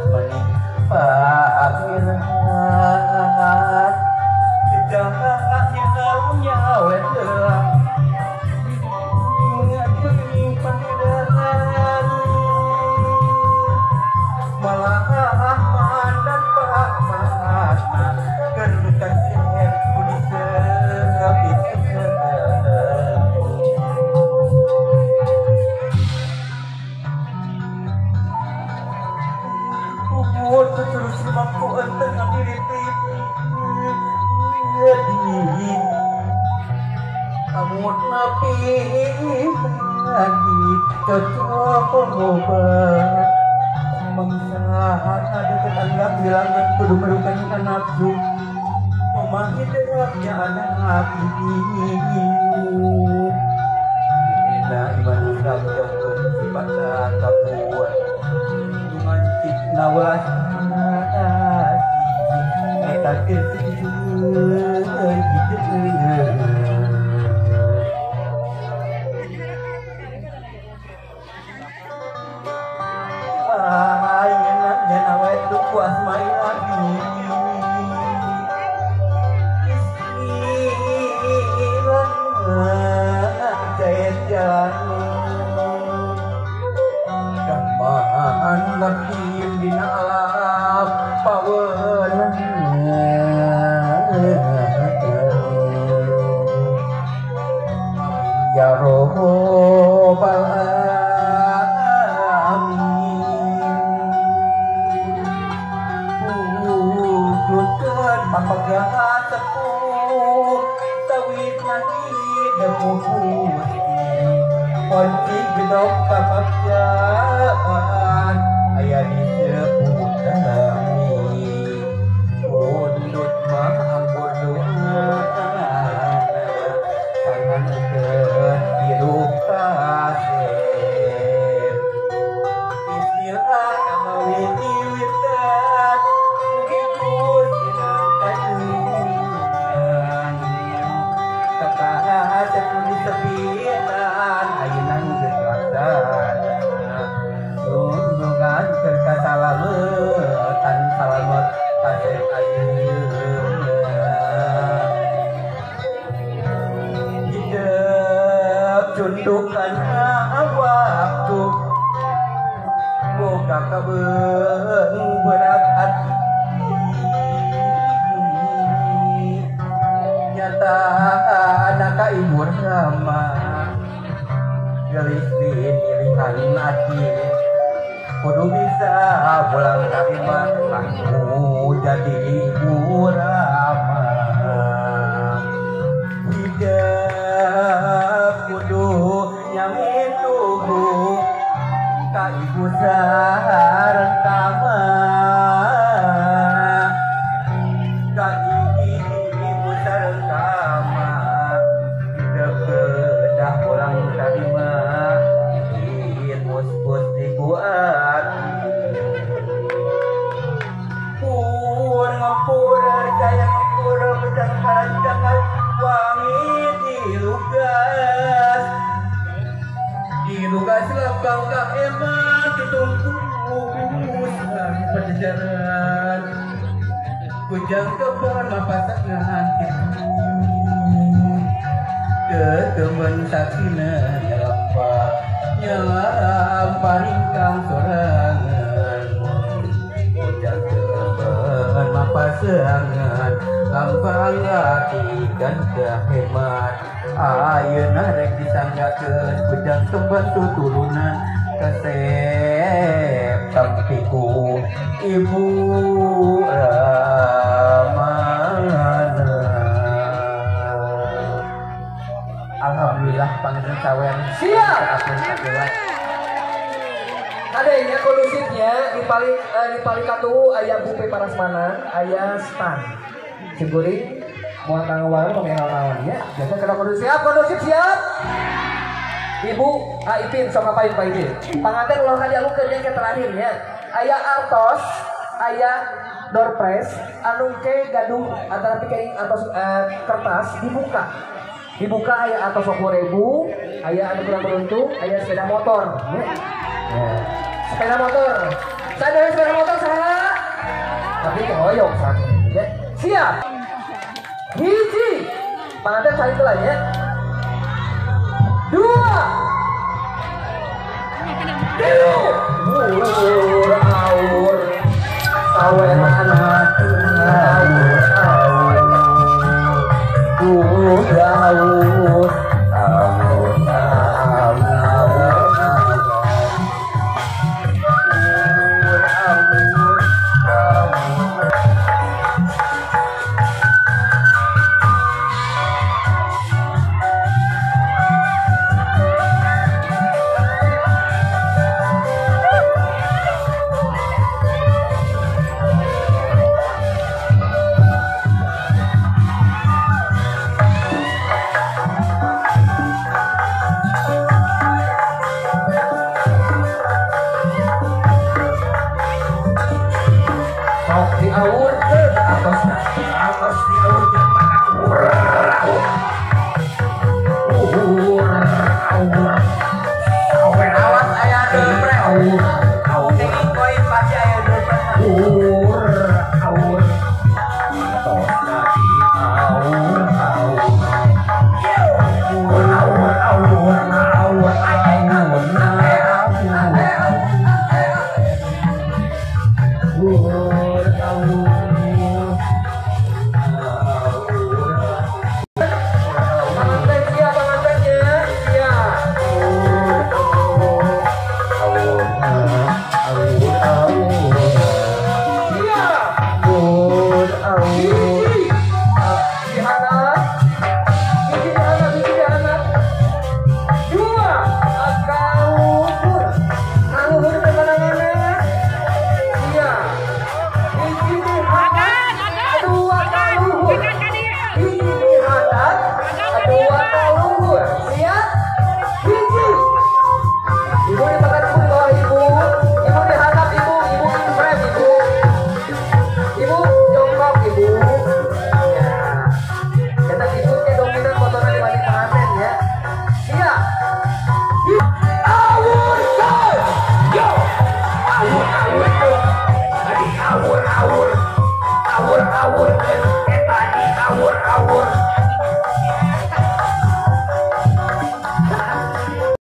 asmani Fakirat Jangannya daunnya wedang Ngajeng pangeran Malah mandan paman Gendukan cek budi sebit Kubur terus mampu enteng diri kamu napi lagi cocok pengobat mengsahat ada tetangga bilang kudu merukan ikan nafsu memahi derapnya anak ini inilah iman Islam yang bersifat kabur dengan cipta walas kita ya robbal alamin wujudkan papagah sepuh tawid nanti demuh kunci gedok kebahagiaan ayah disebut dami undut mah anggur doa tangan hidup kasih Bismillah namawiti witan Mungkin sidang kajungan Kekah sepuluh sepitan Ayunan geslasan Sundungan kerkasalametan Salamet kasih ayun Cundukan waktu Buka kabeng berat hati Nyata anak ibu rama Gelis dirihan hati Kudu bisa pulang terima Aku jadi ibu rama nyamin tubuh ka ibu sareng kama ka ibu sareng kama tidak kedah pulang terima ingin mus-mus dikuat pur ngapur jaya ngapur pedang jangan wangi dilugas dilugas lebang ka emak ditungkus dari pajajaran kujang keban mapasangan ketemen sakina nyalampa ringkang sorangan kujang keban mapasangan gampang hati dan kehemat ayeuna rek disanggakeun kujang tempat tuturunan kesep tampiku ibu ramana alhamdulillah pangeran sawen siap adanya kondusifnya di paling katu aya bupe parasmanan aya stan ciguring muat tangwal pemehal ya biasa kena kondusif siap ibu Ipin sok ngapain Pak Ipin panganten ulah kadialukeun yang terakhirnya aya artos aya door prize anu ke gaduh antara pikeing atau kertas dibuka aya atos 20.000 aya anu kurang beruntung aya sepeda motor ya. Sepeda motor Sadar sepeda motor saha. Tapi kehoyong satu. Ya. Siap. Hiji. Panganten saling telah ya. 2. 3. Awur. Saweran hati awur. Awur.